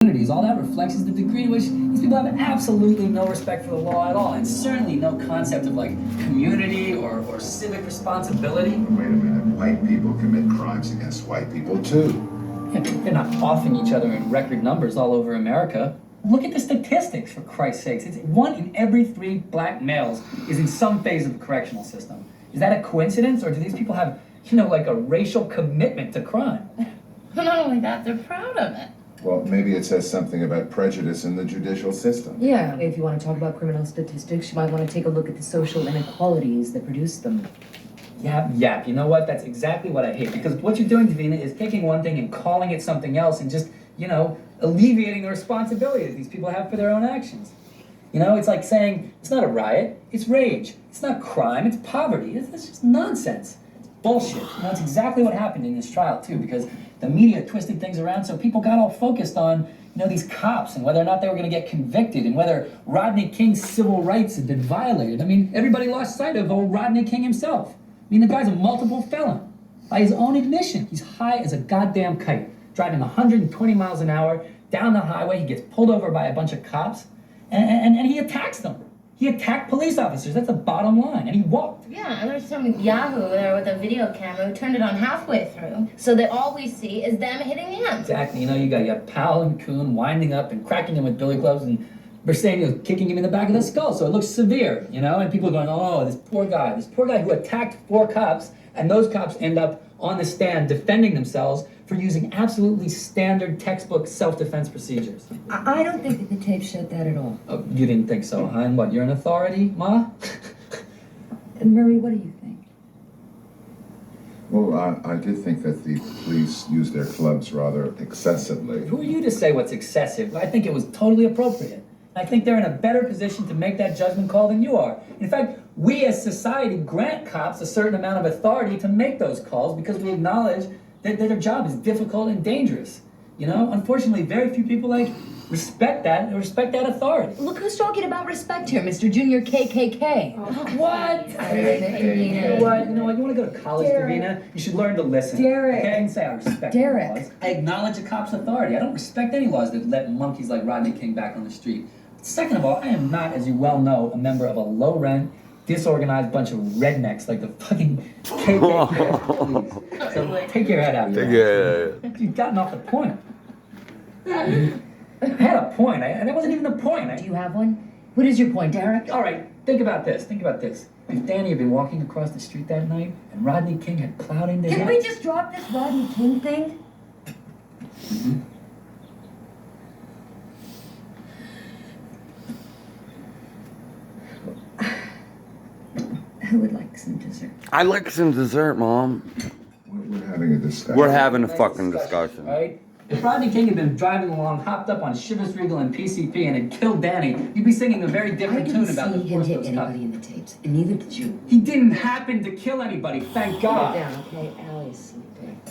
communities. All that reflects is the degree to which these people have absolutely no respect for the law at all, and certainly no concept of like community or civic responsibility. Wait a minute, white people commit crimes against white people too. Yeah, they're not offing each other in record numbers all over America. Look at the statistics, for Christ's sakes. It's 1 in every 3 black males is in some phase of the correctional system. Is that a coincidence, or do these people have, like a racial commitment to crime? But not only that, they're proud of it. Well, maybe it says something about prejudice in the judicial system. Yeah, if you want to talk about criminal statistics, you might want to take a look at the social inequalities that produce them. Yap. You know what? That's exactly what I hate. Because what you're doing, Davina, is taking one thing and calling it something else and just, alleviating the responsibility that these people have for their own actions. It's like saying, it's not a riot, it's rage. It's not crime, it's poverty. It's just nonsense. It's bullshit. It's exactly what happened in this trial, too, because the media twisted things around so people got all focused on, these cops and whether or not they were going to get convicted and whether Rodney King's civil rights had been violated. Everybody lost sight of old Rodney King himself. The guy's a multiple felon. By his own admission, he's high as a goddamn kite, driving 120 miles an hour down the highway. He gets pulled over by a bunch of cops, and he attacks them. He attacked police officers. That's the bottom line. And he walked. Yeah, and there's some Yahoo there with a video camera who turned it on halfway through, so that all we see is them hitting him. Exactly. You got Powell and Kuhn winding up and cracking him with billy clubs, and Bersenio kicking him in the back of the skull, so it looks severe, and people are going, oh, this poor guy who attacked 4 cops, and those cops end up on the stand defending themselves for using absolutely standard textbook self-defense procedures. I don't think that the tape showed that at all. Oh, you didn't think so, huh? And what, you're an authority, Ma? Murray, what do you think? Well, I did think that the police used their clubs rather excessively. Who are you to say what's excessive? I think it was totally appropriate. I think they're in a better position to make that judgment call than you are. In fact, we as society grant cops a certain amount of authority to make those calls because we acknowledge that their job is difficult and dangerous. Unfortunately, very few people respect that authority. Look who's talking about respect here, Mr. Junior KKK. What? You know what? You want to go to college, Davina? You should learn to listen. Derek. Okay? I didn't say I respect Derek. laws. I acknowledge a cop's authority. I don't respect any laws that let monkeys like Rodney King back on the street. Second of all, I am not, as you well know, a member of a low-rent, disorganized bunch of rednecks like the fucking KKK. Please. So take your head out of your mouth. You've gotten off the point. I had a point. That wasn't even the point. Do you have one? What is your point, Derek? All right, think about this. If Danny had been walking across the street that night and Rodney King had plowed into him... Can we just drop this Rodney King thing? Mm-hmm. Who would like some dessert? I'd like some dessert, Mom. We're having a discussion. We're having a fucking discussion. Right? If Rodney King had been driving along, hopped up on Chivas Regal and PCP and had killed Danny, you'd be singing a very I different didn't tune about see the him force hit those anybody cops. in the tapes, and neither did you. He didn't happen to kill anybody, thank Put it God. down, okay? Allie's sleeping.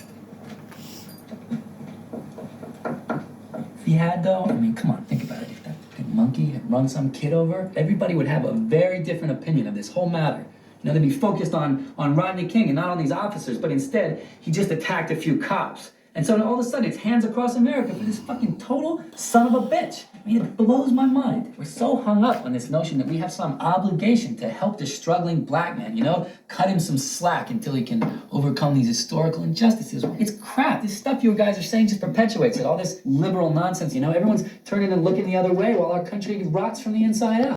If he had, though, come on, think about it. If that fucking monkey had run some kid over, everybody would have a very different opinion of this whole matter. They'd be focused on Rodney King and not on these officers, but instead, he just attacked a few cops. And so all of a sudden, it's hands across America for this fucking total son of a bitch. It blows my mind. We're so hung up on this notion that we have some obligation to help the struggling black man, cut him some slack until he can overcome these historical injustices. It's crap. This stuff you guys are saying just perpetuates it. All this liberal nonsense, everyone's turning and looking the other way while our country rots from the inside out.